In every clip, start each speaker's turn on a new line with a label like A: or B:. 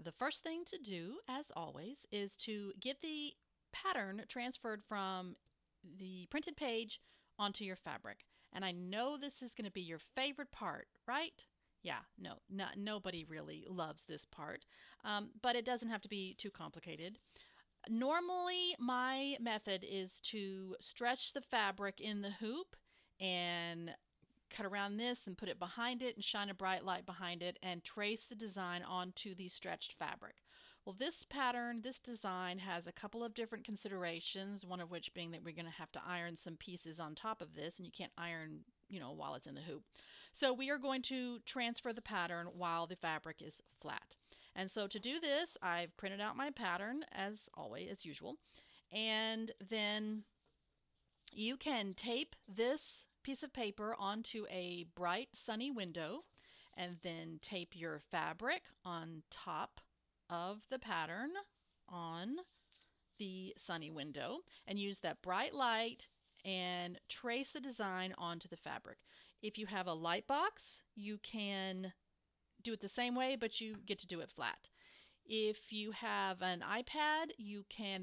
A: The first thing to do, as always, is to get the pattern transferred from the printed page onto your fabric. And I know this is going to be your favorite part, right? Yeah, nobody really loves this part, but it doesn't have to be too complicated. Normally, my method is to stretch the fabric in the hoop and cut around this and put it behind it and shine a bright light behind it and trace the design onto the stretched fabric. Well, this pattern, this design has a couple of different considerations, one of which being that we're going to have to iron some pieces on top of this, and you can't iron, while it's in the hoop. So we are going to transfer the pattern while the fabric is flat. And so to do this, I've printed out my pattern as always, as usual, and then you can tape this piece of paper onto a bright sunny window and then tape your fabric on top of the pattern on the sunny window and use that bright light and trace the design onto the fabric. If you have a light box, you can do it the same way, but you get to do it flat. If you have an iPad,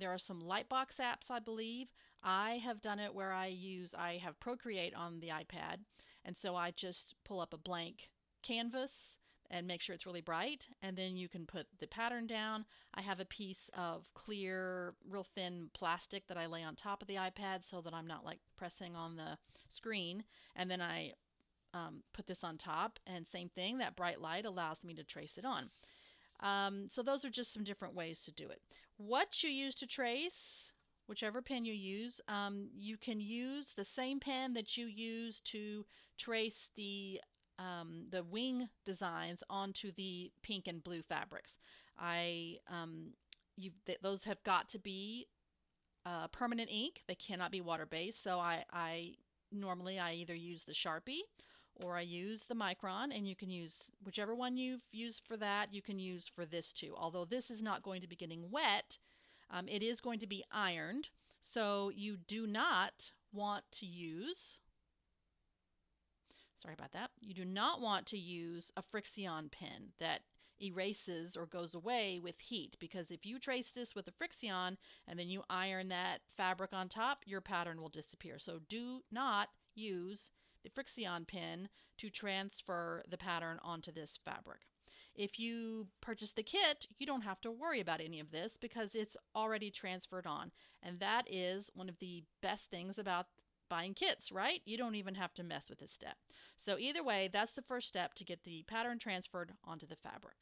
A: there are some Lightbox apps, I believe. I have done it where I have Procreate on the iPad, and so I just pull up a blank canvas and make sure it's really bright, and then you can put the pattern down. I have a piece of clear, real thin plastic that I lay on top of the iPad so that I'm not like pressing on the screen, and then I put this on top, and same thing, that bright light allows me to trace it on. So those are just some different ways to do it. What you use to trace, whichever pen you use, you can use the same pen that you use to trace the wing designs onto the pink and blue fabrics. Those have got to be permanent ink. They cannot be water-based. So I normally I either use the Sharpie or I use the Micron, and you can use whichever one you've used for that, you can use for this too. Although this is not going to be getting wet, it is going to be ironed, so you do not want to use, sorry about that, you do not want to use a Frixion pen that erases or goes away with heat, because if you trace this with a Frixion and then you iron that fabric on top, your pattern will disappear. So do not use the Frixion pen to transfer the pattern onto this fabric. If you purchase the kit, you don't have to worry about any of this because it's already transferred on. And that is one of the best things about buying kits, right? You don't even have to mess with this step. So either way, that's the first step to get the pattern transferred onto the fabric.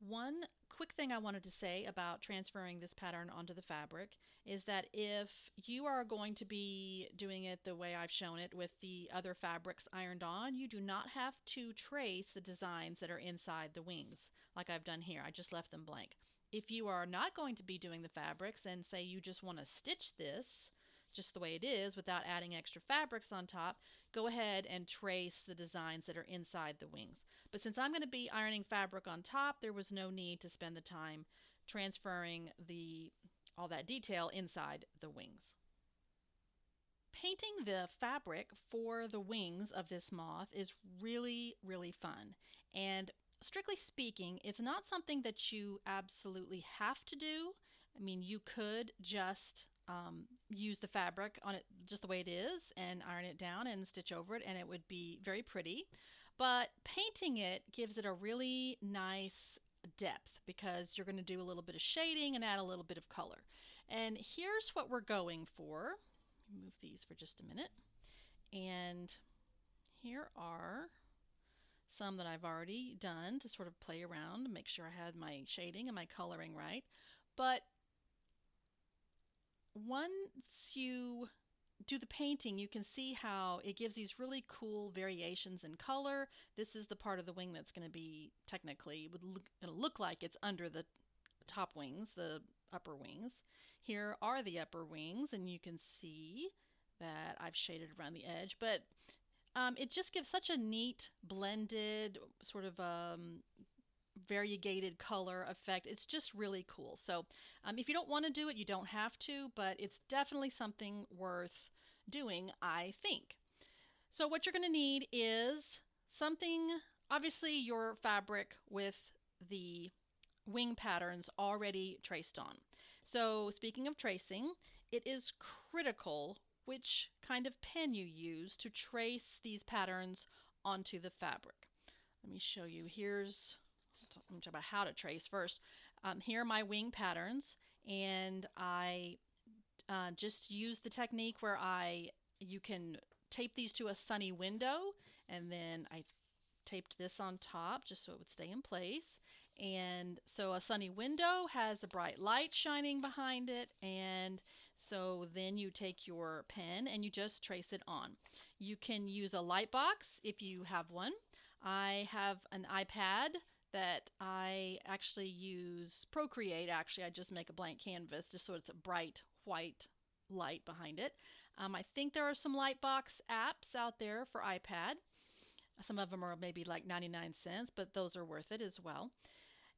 A: One quick thing I wanted to say about transferring this pattern onto the fabric is that if you are going to be doing it the way I've shown it with the other fabrics ironed on, you do not have to trace the designs that are inside the wings like I've done here. I just left them blank. If you are not going to be doing the fabrics and say you just want to stitch this just the way it is without adding extra fabrics on top, go ahead and trace the designs that are inside the wings. But since I'm going to be ironing fabric on top, there was no need to spend the time transferring all that detail inside the wings. Painting the fabric for the wings of this moth is really, really fun. And strictly speaking, it's not something that you absolutely have to do. I mean, you could just use the fabric on it just the way it is and iron it down and stitch over it, and it would be very pretty. But painting it gives it a really nice depth because you're going to do a little bit of shading and add a little bit of color. And here's what we're going for. Move these for just a minute. And here are some that I've already done to sort of play around and make sure I had my shading and my coloring right. But once you do the painting, you can see how it gives these really cool variations in color. This is the part of the wing that's going to be technically, going to look like it's under the top wings, the upper wings. Here are the upper wings, and you can see that I've shaded around the edge, but it just gives such a neat blended sort of variegated color effect. It's just really cool. So if you don't want to do it, you don't have to, but it's definitely something worth doing, I think. So what you're going to need is something, obviously your fabric with the wing patterns already traced on. So speaking of tracing, it is critical which kind of pen you use to trace these patterns onto the fabric. Let me show you. I'm talk about how to trace first. Here are my wing patterns, and I just use the technique where you can tape these to a sunny window, and then I taped this on top just so it would stay in place. And so a sunny window has a bright light shining behind it, and so then you take your pen and you just trace it on. You can use a light box if you have one. I have an iPad that I actually use Procreate. Actually, I just make a blank canvas just so it's a bright white light behind it. I think there are some Lightbox apps out there for iPad. Some of them are maybe like 99 cents, but those are worth it as well.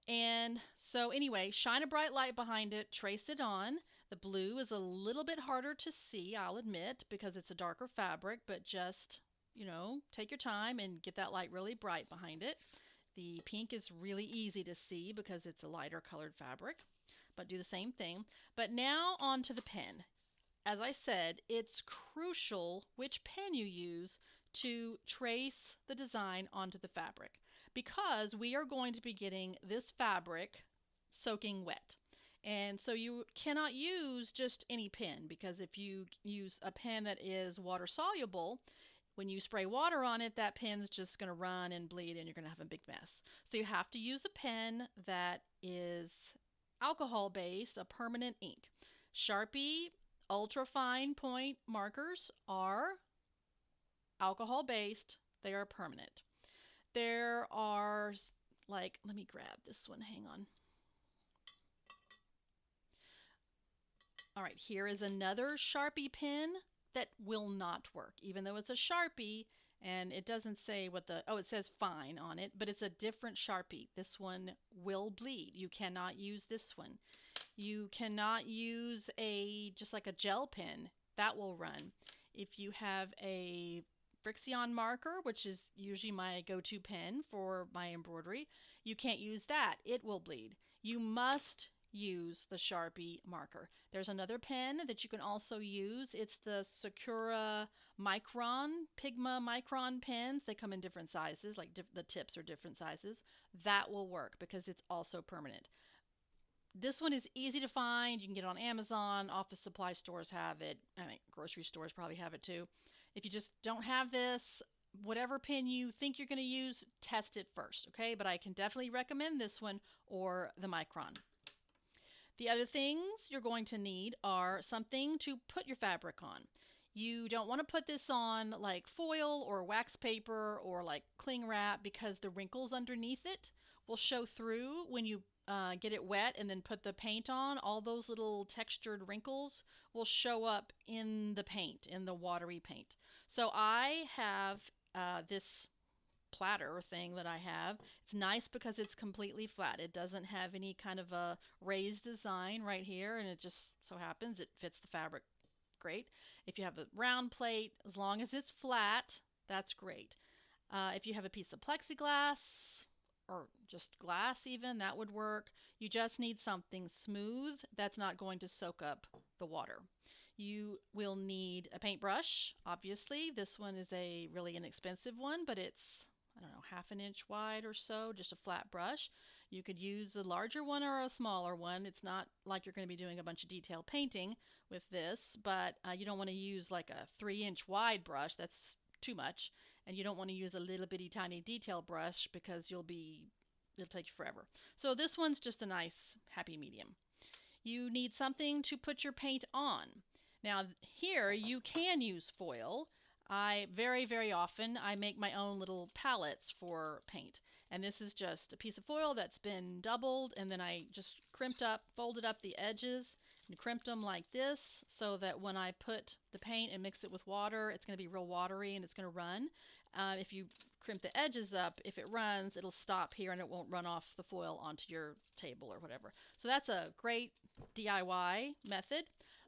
A: And so anyway, shine a bright light behind it, trace it on. The blue is a little bit harder to see, I'll admit, because it's a darker fabric, but just, take your time and get that light really bright behind it. The pink is really easy to see because it's a lighter colored fabric, but do the same thing. But now on to the pen. As I said, it's crucial which pen you use to trace the design onto the fabric, because we are going to be getting this fabric soaking wet. And so you cannot use just any pen, because if you use a pen that is water soluble, when you spray water on it, that pen's just going to run and bleed and you're going to have a big mess. So you have to use a pen that is alcohol based, a permanent ink. Sharpie ultra fine point markers are alcohol based, they are permanent. There are, like, let me grab this one, hang on. All right, here is another Sharpie pen that will not work, even though it's a Sharpie, and it doesn't say what it says fine on it, but it's a different Sharpie. This one will bleed. You cannot use this one. You cannot use just like a gel pen. That will run. If you have a Frixion marker, which is usually my go-to pen for my embroidery, you can't use that. It will bleed. You must use the Sharpie marker. There's another pen that you can also use. It's the Sakura Pigma Micron pens. They come in different sizes, like the tips are different sizes. That will work because it's also permanent. This one is easy to find. You can get it on Amazon. Office supply stores have it. I mean, grocery stores probably have it too. If you just don't have this, whatever pen you think you're going to use, test it first, okay? But I can definitely recommend this one or the Micron. The other things you're going to need are something to put your fabric on. You don't want to put this on like foil or wax paper or like cling wrap, because the wrinkles underneath it will show through when you get it wet and then put the paint on. All those little textured wrinkles will show up in the paint, in the watery paint. So I have this platter thing that I have. It's nice because it's completely flat. It doesn't have any kind of a raised design right here, and it just so happens it fits the fabric great. If you have a round plate, as long as it's flat, that's great. If you have a piece of plexiglass or just glass even, that would work. You just need something smooth that's not going to soak up the water. You will need a paintbrush, obviously. This one is a really inexpensive one, but it's, I don't know, half an inch wide or so, just a flat brush. You could use a larger one or a smaller one. It's not like you're going to be doing a bunch of detail painting with this, but you don't want to use like a 3-inch wide brush. That's too much. And you don't want to use a little bitty tiny detail brush because it'll take you forever. So this one's just a nice happy medium. You need something to put your paint on. Now here you can use foil. I very often I make my own little palettes for paint, and this is just a piece of foil that's been doubled, and then I just folded up the edges and crimped them like this, so that when I put the paint and mix it with water, it's going to be real watery and it's going to run. If you crimp the edges up, if it runs, it'll stop here and it won't run off the foil onto your table or whatever. So that's a great DIY method.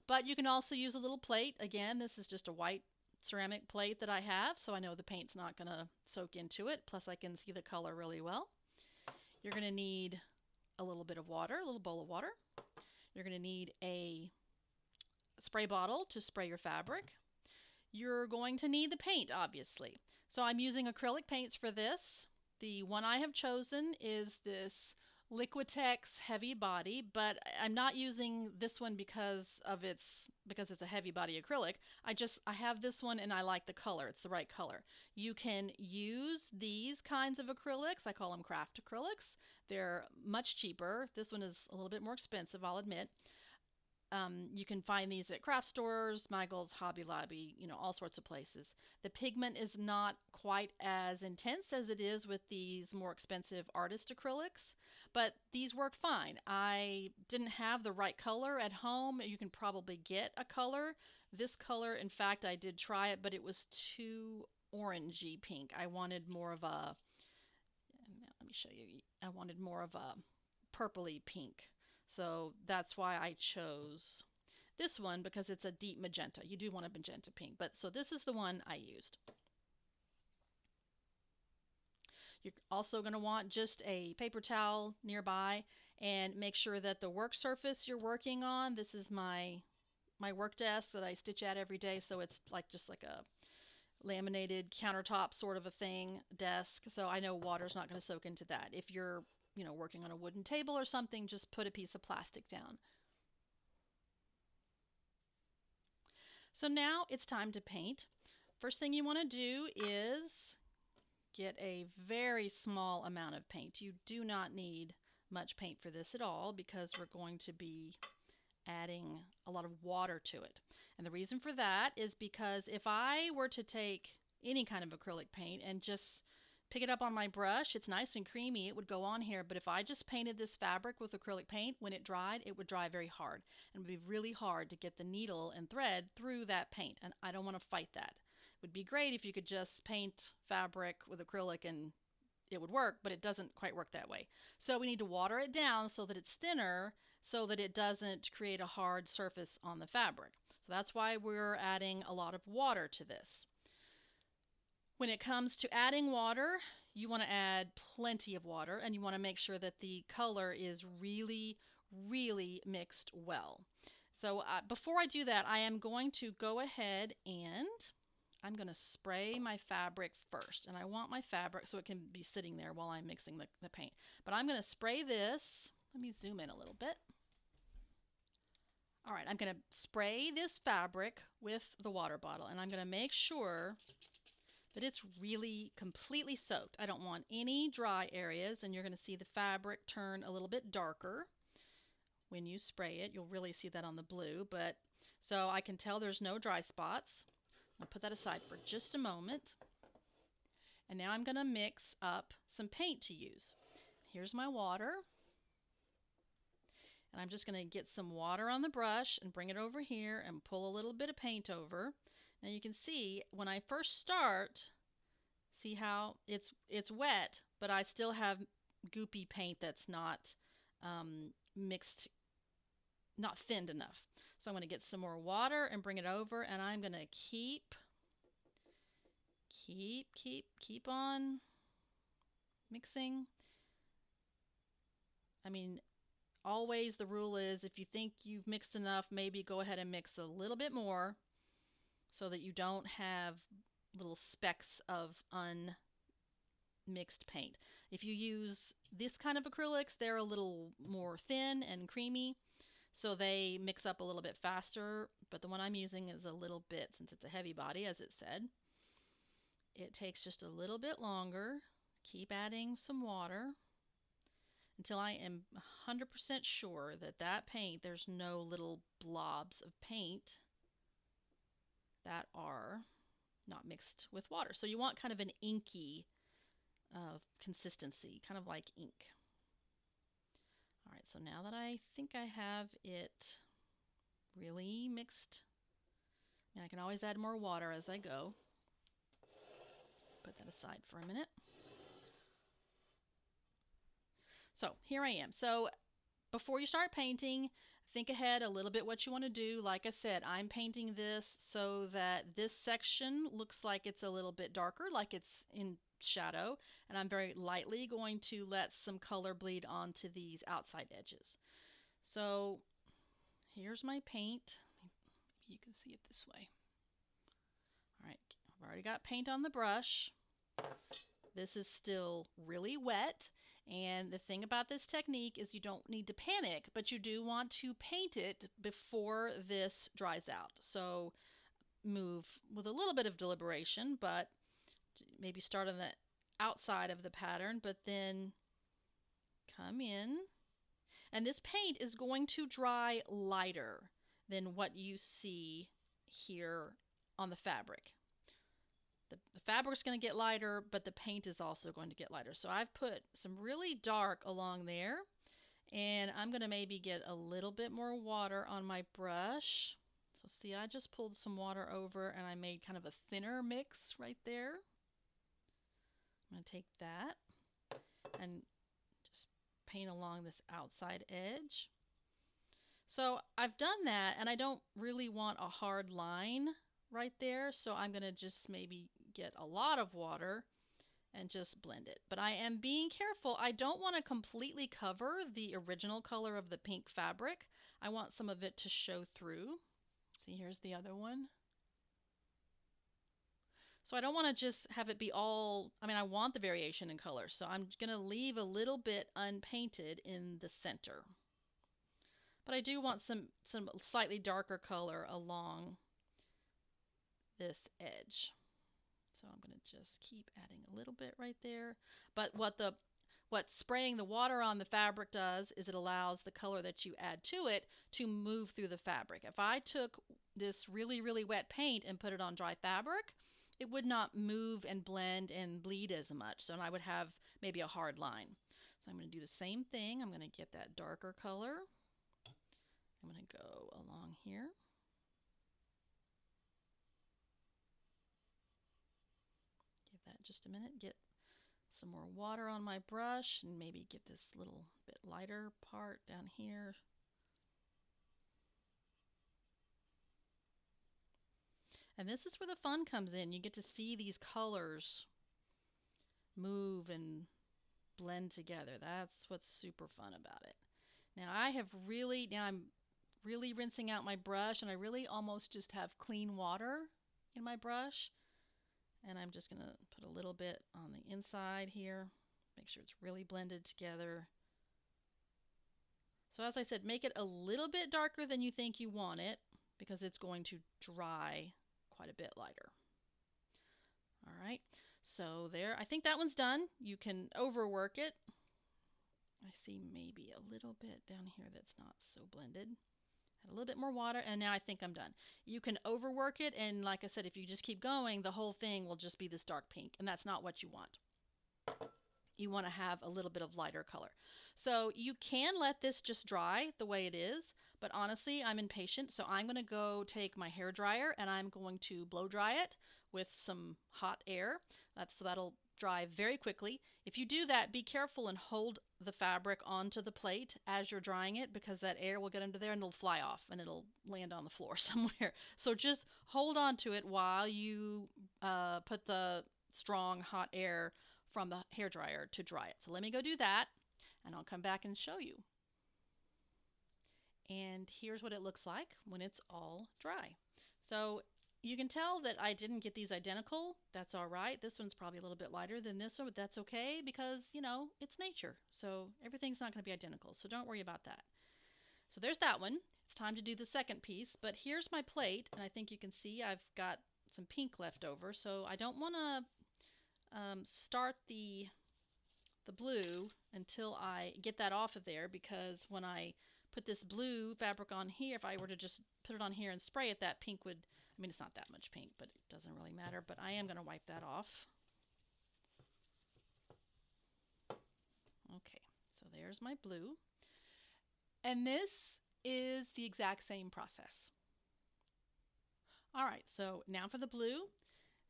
A: But you can also use a little plate. Again, this is just a white ceramic plate that I have, so I know the paint's not going to soak into it. Plus I can see the color really well. You're going to need a little bit of water, a little bowl of water. You're going to need a spray bottle to spray your fabric. You're going to need the paint, obviously. So I'm using acrylic paints for this. The one I have chosen is this Liquitex Heavy Body, but I'm not using this one because it's a heavy body acrylic. I have this one and I like the color. It's the right color. You can use these kinds of acrylics. I call them craft acrylics. They're much cheaper. This one is a little bit more expensive, I'll admit. You can find these at craft stores, Michael's, Hobby Lobby, all sorts of places. The pigment is not quite as intense as it is with these more expensive artist acrylics, but these work fine. I didn't have the right color at home. You can probably get a color. This color, in fact, I did try it, but it was too orangey pink. I wanted more of a, let me show you, I wanted more of a purpley pink. So that's why I chose this one, because it's a deep magenta. You do want a magenta pink, but so this is the one I used. You're also going to want just a paper towel nearby, and make sure that the work surface you're working on, this is my work desk that I stitch at every day, so it's just like a laminated countertop sort of a thing, desk, so I know water's not going to soak into that. If you're working on a wooden table or something, just put a piece of plastic down. So now it's time to paint. First thing you want to do is get a very small amount of paint. You do not need much paint for this at all, because we're going to be adding a lot of water to it. And the reason for that is because if I were to take any kind of acrylic paint and just pick it up on my brush, it's nice and creamy, it would go on here. But if I just painted this fabric with acrylic paint, when it dried, it would dry very hard. And it would be really hard to get the needle and thread through that paint. And I don't want to fight that. It would be great if you could just paint fabric with acrylic and it would work, but it doesn't quite work that way. So we need to water it down so that it's thinner, so that it doesn't create a hard surface on the fabric. So that's why we're adding a lot of water to this. When it comes to adding water, you want to add plenty of water, and you want to make sure that the color is really, really mixed well. So before I do that, I am going to go ahead and I'm going to spray my fabric first. And I want my fabric so it can be sitting there while I'm mixing the paint. But I'm going to spray this. Let me zoom in a little bit. All right, I'm going to spray this fabric with the water bottle, and I'm going to make sure that it's really completely soaked. I don't want any dry areas, and you're going to see the fabric turn a little bit darker when you spray it. You'll really see that on the blue, but so I can tell there's no dry spots. I'll put that aside for just a moment. And now I'm going to mix up some paint to use. Here's my water. And I'm just going to get some water on the brush and bring it over here and pull a little bit of paint over. And you can see when I first start, see how it's wet, but I still have goopy paint that's not mixed, not thinned enough. So I'm going to get some more water and bring it over, and I'm going to keep on mixing. I mean, always the rule is if you think you've mixed enough, maybe go ahead and mix a little bit more so that you don't have little specks of unmixed paint. If you use this kind of acrylics, they're a little more thin and creamy, so they mix up a little bit faster, but the one I'm using is a little bit, since it's a heavy body, as it said. It takes just a little bit longer. Keep adding some water until I am 100% sure that that paint, there's no little blobs of paint that are not mixed with water. So you want kind of an inky consistency, kind of like ink. All right, so now that I think I have it really mixed, and I can always add more water as I go. Put that aside for a minute. So here I am. So before you start painting, think ahead a little bit what you want to do. Like I said, I'm painting this so that this section looks like it's a little bit darker, like it's in shadow, and I'm very lightly going to let some color bleed onto these outside edges. So here's my paint. Maybe you can see it this way. All right, I've already got paint on the brush. This is still really wet, and the thing about this technique is you don't need to panic, but you do want to paint it before this dries out. So move with a little bit of deliberation, but maybe start on the outside of the pattern, but then come in. And this paint is going to dry lighter than what you see here on the fabric. The fabric's going to get lighter, but the paint is also going to get lighter. So I've put some really dark along there, and I'm going to maybe get a little bit more water on my brush. So see, I just pulled some water over and I made kind of a thinner mix right there. I'm going to take that and just paint along this outside edge. So I've done that, and I don't really want a hard line right there, so I'm going to just maybe get a lot of water and just blend it. But I am being careful. I don't want to completely cover the original color of the pink fabric. I want some of it to show through. See, here's the other one. So I don't want to just have it be all, I mean, I want the variation in color, so I'm going to leave a little bit unpainted in the center. But I do want some slightly darker color along this edge. So I'm going to just keep adding a little bit right there. But what spraying the water on the fabric does is it allows the color that you add to it to move through the fabric. If I took this really, really wet paint and put it on dry fabric, it would not move and blend and bleed as much. So I would have maybe a hard line. So I'm going to do the same thing. I'm going to get that darker color. I'm going to go along here. Give that just a minute. Get some more water on my brush and maybe get this little bit lighter part down here. And this is where the fun comes in. You get to see these colors move and blend together. That's what's super fun about it. Now I'm really rinsing out my brush, and I really almost just have clean water in my brush. And I'm just going to put a little bit on the inside here. Make sure it's really blended together. So as I said, make it a little bit darker than you think you want it, because it's going to dry quite a bit lighter. All right, so there, I think that one's done. You can overwork it. I see maybe a little bit down here that's not so blended. Add a little bit more water, and now I think I'm done. You can overwork it, and like I said, if you just keep going, the whole thing will just be this dark pink, and that's not what you want. You want to have a little bit of lighter color. So you can let this just dry the way it is, but honestly, I'm impatient, so I'm going to go take my hair dryer and I'm going to blow dry it with some hot air. So that'll dry very quickly. If you do that, be careful and hold the fabric onto the plate as you're drying it, because that air will get under there and it'll fly off and it'll land on the floor somewhere. So just hold on to it while you put the strong hot air from the hairdryer to dry it. So let me go do that, and I'll come back and show you. And here's what it looks like when it's all dry. So you can tell that I didn't get these identical. That's all right. This one's probably a little bit lighter than this one, but that's okay, because, you know, it's nature. So everything's not going to be identical. So don't worry about that. So there's that one. It's time to do the second piece, but here's my plate, and I think you can see I've got some pink left over. So I don't want to start the blue until I get that off of there, because when I put this blue fabric on here, if I were to just put it on here and spray it, that pink would, I mean, it's not that much pink, but it doesn't really matter. But I am going to wipe that off. Okay, so there's my blue. And this is the exact same process. All right, so now for the blue,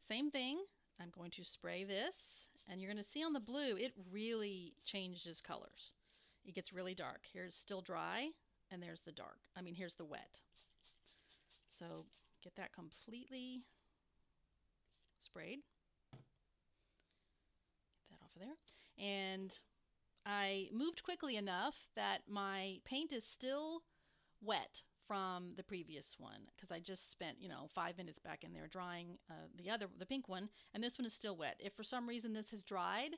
A: same thing. I'm going to spray this, and you're going to see on the blue, it really changes colors. It gets really dark. Here's still dry, and there's the dark. I mean, here's the wet. So get that completely sprayed. Get that off of there. And I moved quickly enough that my paint is still wet from the previous one because I just spent 5 minutes back in there drying the pink one, and this one is still wet. If for some reason this has dried,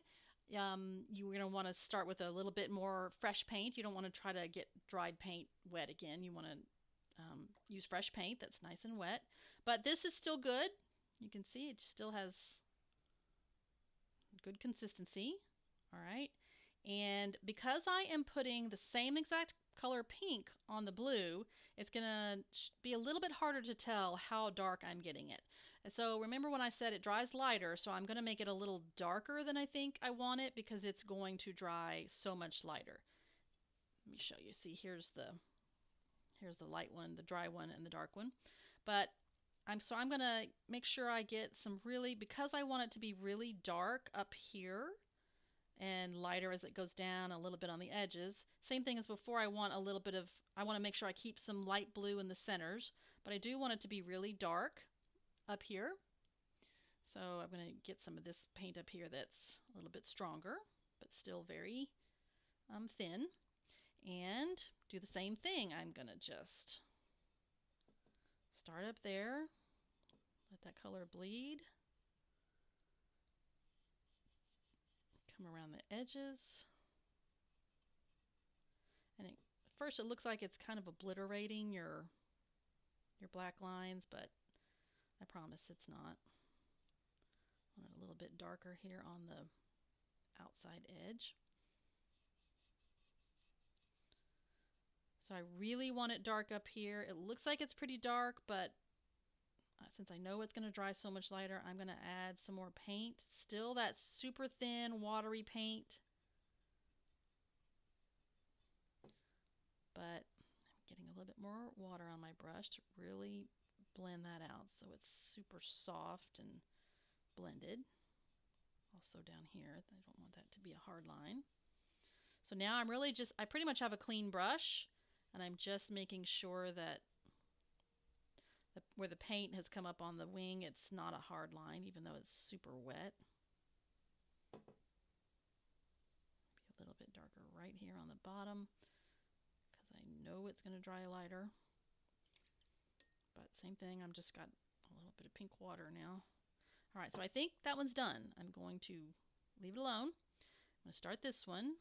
A: you're going to want to start with a little bit more fresh paint. You don't want to try to get dried paint wet again. You want to use fresh paint that's nice and wet. But this is still good. You can see it still has good consistency. All right. And because I am putting the same exact color pink on the blue, it's going to be a little bit harder to tell how dark I'm getting it. And so remember when I said it dries lighter, so I'm going to make it a little darker than I think I want it because it's going to dry so much lighter. Let me show you. See, here's the light one, the dry one, and the dark one. But I'm going to make sure I get some really, because I want it to be really dark up here and lighter as it goes down a little bit on the edges. Same thing as before, I want to make sure I keep some light blue in the centers, but I do want it to be really dark up here. So I'm going to get some of this paint up here that's a little bit stronger, but still very thin. And do the same thing. I'm going to just start up there, let that color bleed. Come around the edges. And at first it looks like it's kind of obliterating your black lines, but I promise it's not. I want it a little bit darker here on the outside edge. So I really want it dark up here. It looks like it's pretty dark, but since I know it's going to dry so much lighter, I'm going to add some more paint. Still that super thin, watery paint. But I'm getting a little bit more water on my brush to really blend that out so it's super soft and blended. Also down here, I don't want that to be a hard line. So now I pretty much have a clean brush, and I'm just making sure that where the paint has come up on the wing, it's not a hard line, even though it's super wet. Be a little bit darker right here on the bottom, because I know it's going to dry lighter. But same thing, I've just got a little bit of pink water now. All right, so I think that one's done. I'm going to leave it alone. I'm going to start this one.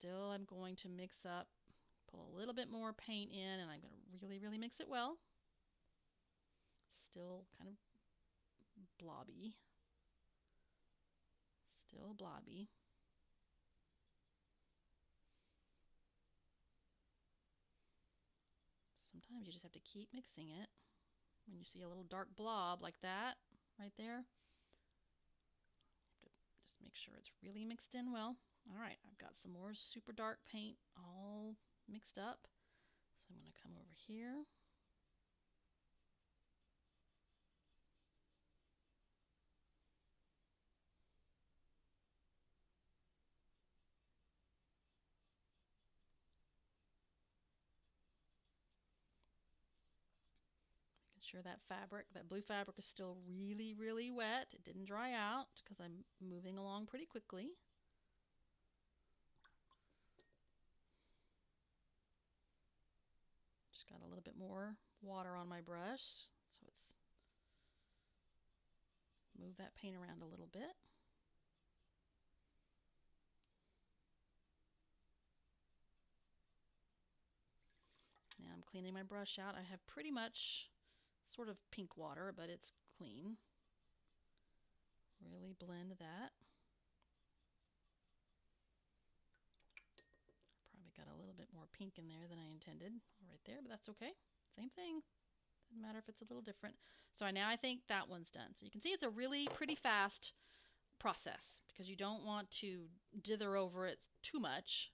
A: So I'm going to mix up, pull a little bit more paint in, and I'm going to really, really mix it well. Still kind of blobby. Still blobby. Sometimes you just have to keep mixing it. When you see a little dark blob like that right there, you have to just make sure it's really mixed in well. All right, I've got some more super dark paint all mixed up. So I'm going to come over here. Sure that blue fabric is still really, really wet. It didn't dry out because I'm moving along pretty quickly. Just got a little bit more water on my brush, so it's move that paint around a little bit. Now I'm cleaning my brush out. I have pretty much sort of pink water, but it's clean. Really blend that. Probably got a little bit more pink in there than I intended right there, but that's okay. Same thing. Doesn't matter if it's a little different. So now I think that one's done. So you can see it's a really pretty fast process because you don't want to dither over it too much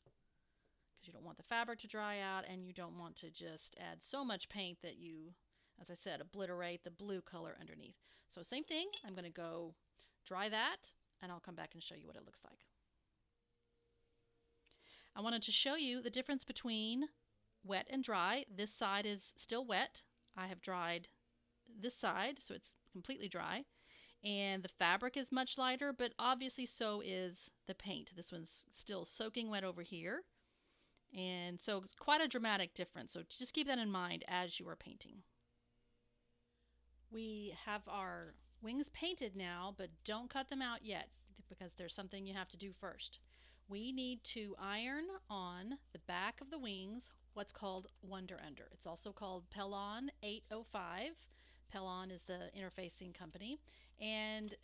A: because you don't want the fabric to dry out, and you don't want to just add so much paint that you, as I said, obliterate the blue color underneath. So same thing, I'm going to go dry that, and I'll come back and show you what it looks like. I wanted to show you the difference between wet and dry. This side is still wet. I have dried this side, so it's completely dry. And the fabric is much lighter, but obviously so is the paint. This one's still soaking wet over here. And so it's quite a dramatic difference. So just keep that in mind as you are painting. We have our wings painted now, but don't cut them out yet because there's something you have to do first. We need to iron on the back of the wings what's called Wonder Under. It's also called Pellon 805. Pellon is the interfacing company. And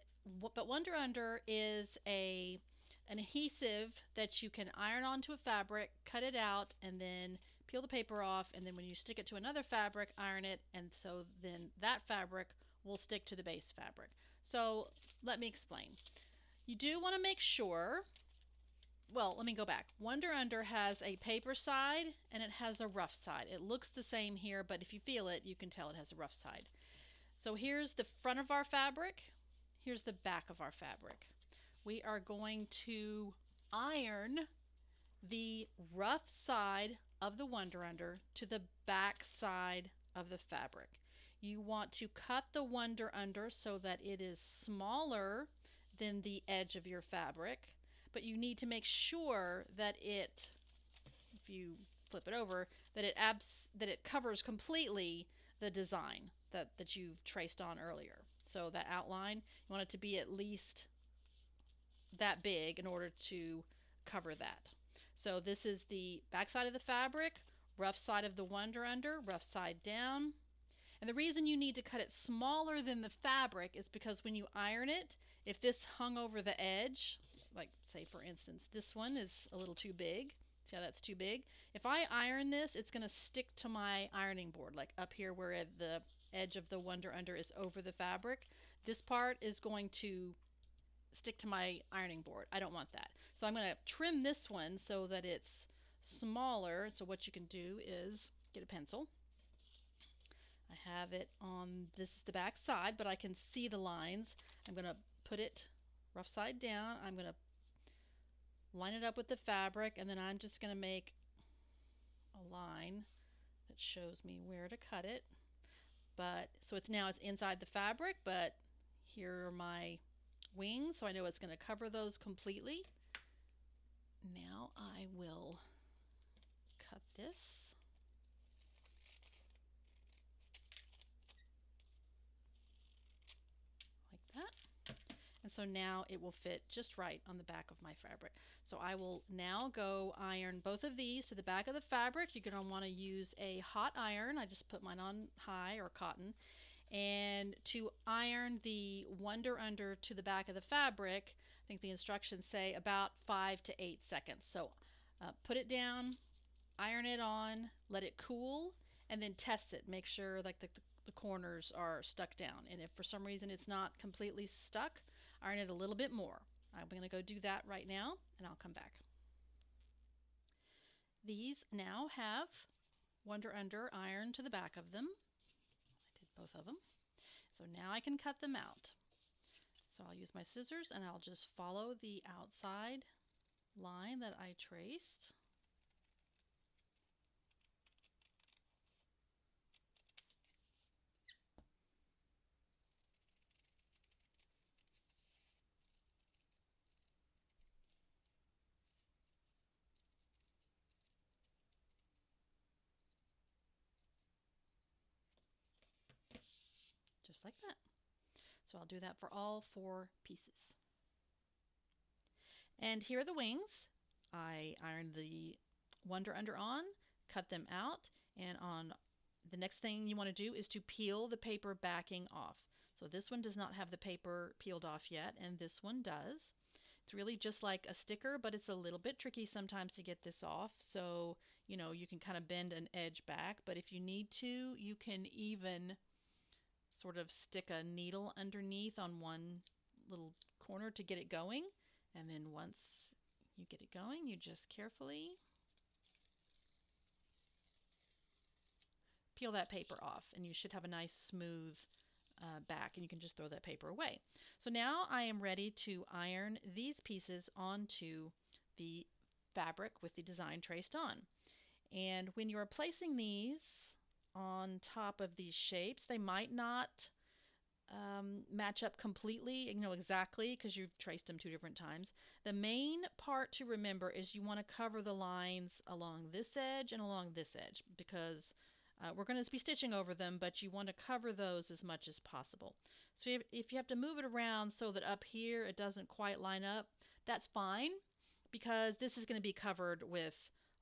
A: but Wonder Under is an adhesive that you can iron onto a fabric, cut it out, and then peel the paper off, and then when you stick it to another fabric, iron it, and so then that fabric will stick to the base fabric. So let me explain. You do want to make sure, well, let me go back. Wonder Under has a paper side and it has a rough side. It looks the same here, but if you feel it, you can tell it has a rough side. So here's the front of our fabric. Here's the back of our fabric. We are going to iron the rough side of the Wonder Under to the back side of the fabric. You want to cut the Wonder Under so that it is smaller than the edge of your fabric, but you need to make sure that it, if you flip it over, that it covers completely the design that you've traced on earlier. So that outline, you want it to be at least that big in order to cover that. So this is the back side of the fabric, rough side of the Wonder Under, rough side down. And the reason you need to cut it smaller than the fabric is because when you iron it, if this hung over the edge, like say for instance, this one is a little too big. See how that's too big? If I iron this, it's going to stick to my ironing board, like up here where the edge of the Wonder Under is over the fabric. This part is going to stick to my ironing board. I don't want that. So I'm going to trim this one so that it's smaller. So what you can do is get a pencil. I have it on, this is the back side, but I can see the lines. I'm going to put it rough side down. I'm going to line it up with the fabric, and then I'm just going to make a line that shows me where to cut it. But so it's inside the fabric, but here are my wings, so I know it's going to cover those completely. Now I will cut this. Like that. And so now it will fit just right on the back of my fabric. So I will now go iron both of these to the back of the fabric. You're going to want to use a hot iron. I just put mine on high or cotton. And to iron the Wonder Under to the back of the fabric, I think the instructions say about 5 to 8 seconds. So put it down, iron it on, let it cool, and then test it. Make sure like the corners are stuck down. And if for some reason it's not completely stuck, iron it a little bit more. I'm going to go do that right now, and I'll come back. These now have Wonder Under ironed to the back of them. I did both of them. So now I can cut them out. So I'll use my scissors and I'll just follow the outside line that I traced. Just like that. So I'll do that for all 4 pieces. And here are the wings. I ironed the Wonder Under on, cut them out, and on the next thing you want to do is to peel the paper backing off. So this one does not have the paper peeled off yet, and this one does. It's really just like a sticker, but it's a little bit tricky sometimes to get this off. So, you know, you can kind of bend an edge back, but if you need to, you can even sort of stick a needle underneath on one little corner to get it going. And then once you get it going, you just carefully peel that paper off, and you should have a nice smooth back, and you can just throw that paper away. So now I am ready to iron these pieces onto the fabric with the design traced on. And when you're placing these on top of these shapes, they might not match up completely, exactly, because you've traced them two different times. The main part to remember is you want to cover the lines along this edge and along this edge because we're going to be stitching over them, but you want to cover those as much as possible. So if you have to move it around so that up here it doesn't quite line up, that's fine because this is going to be covered with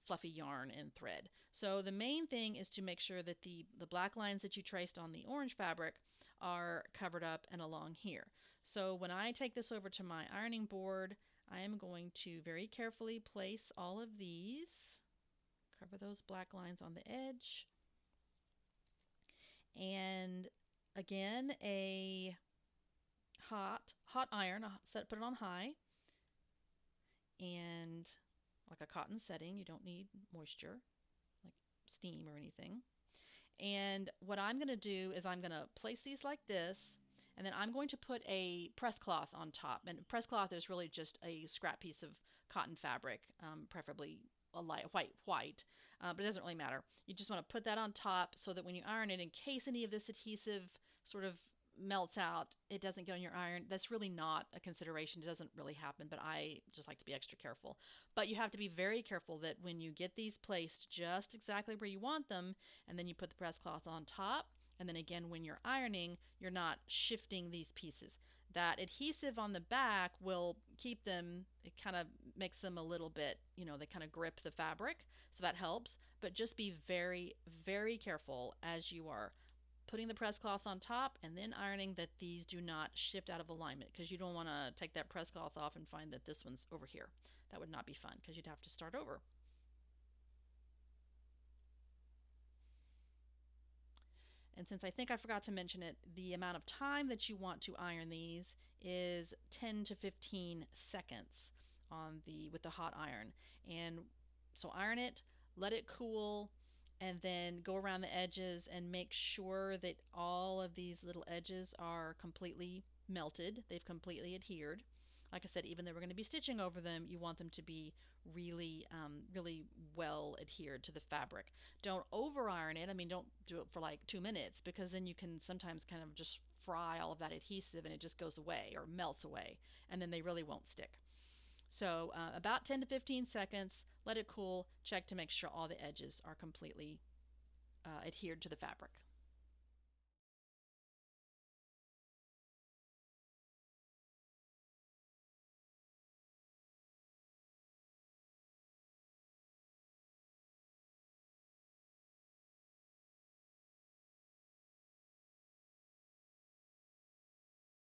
A: fluffy yarn and thread. So the main thing is to make sure that the black lines that you traced on the orange fabric are covered up and along here. So when I take this over to my ironing board, I am going to very carefully place all of these, cover those black lines on the edge, and again a hot iron, put it on high, and like a cotton setting. You don't need moisture like steam or anything. And what I'm going to do is I'm going to place these like this, and then I'm going to put a press cloth on top. And press cloth is really just a scrap piece of cotton fabric, preferably a light white, but it doesn't really matter. You just want to put that on top so that when you iron it, in case any of this adhesive sort of melts out, it doesn't get on your iron. That's really not a consideration. It doesn't really happen, but I just like to be extra careful. But you have to be very careful that when you get these placed just exactly where you want them, and then you put the press cloth on top, and then again when you're ironing, you're not shifting these pieces. That adhesive on the back will keep them, it kind of makes them a little bit, they kind of grip the fabric, so that helps. But just be very, very careful as you are putting the press cloth on top and then ironing that these do not shift out of alignment, because you don't want to take that press cloth off and find that this one's over here. That would not be fun because you'd have to start over. And since I think I forgot to mention it, the amount of time that you want to iron these is 10 to 15 seconds on the with the hot iron. And so iron it, let it cool, and then go around the edges and make sure that all of these little edges are completely melted. They've completely adhered. Like I said, even though we're going to be stitching over them, you want them to be really well adhered to the fabric. Don't over iron it. I mean, don't do it for like 2 minutes, because then you can sometimes kind of just fry all of that adhesive and it just goes away or melts away, and then they really won't stick. So about 10 to 15 seconds, let it cool, check to make sure all the edges are completely adhered to the fabric.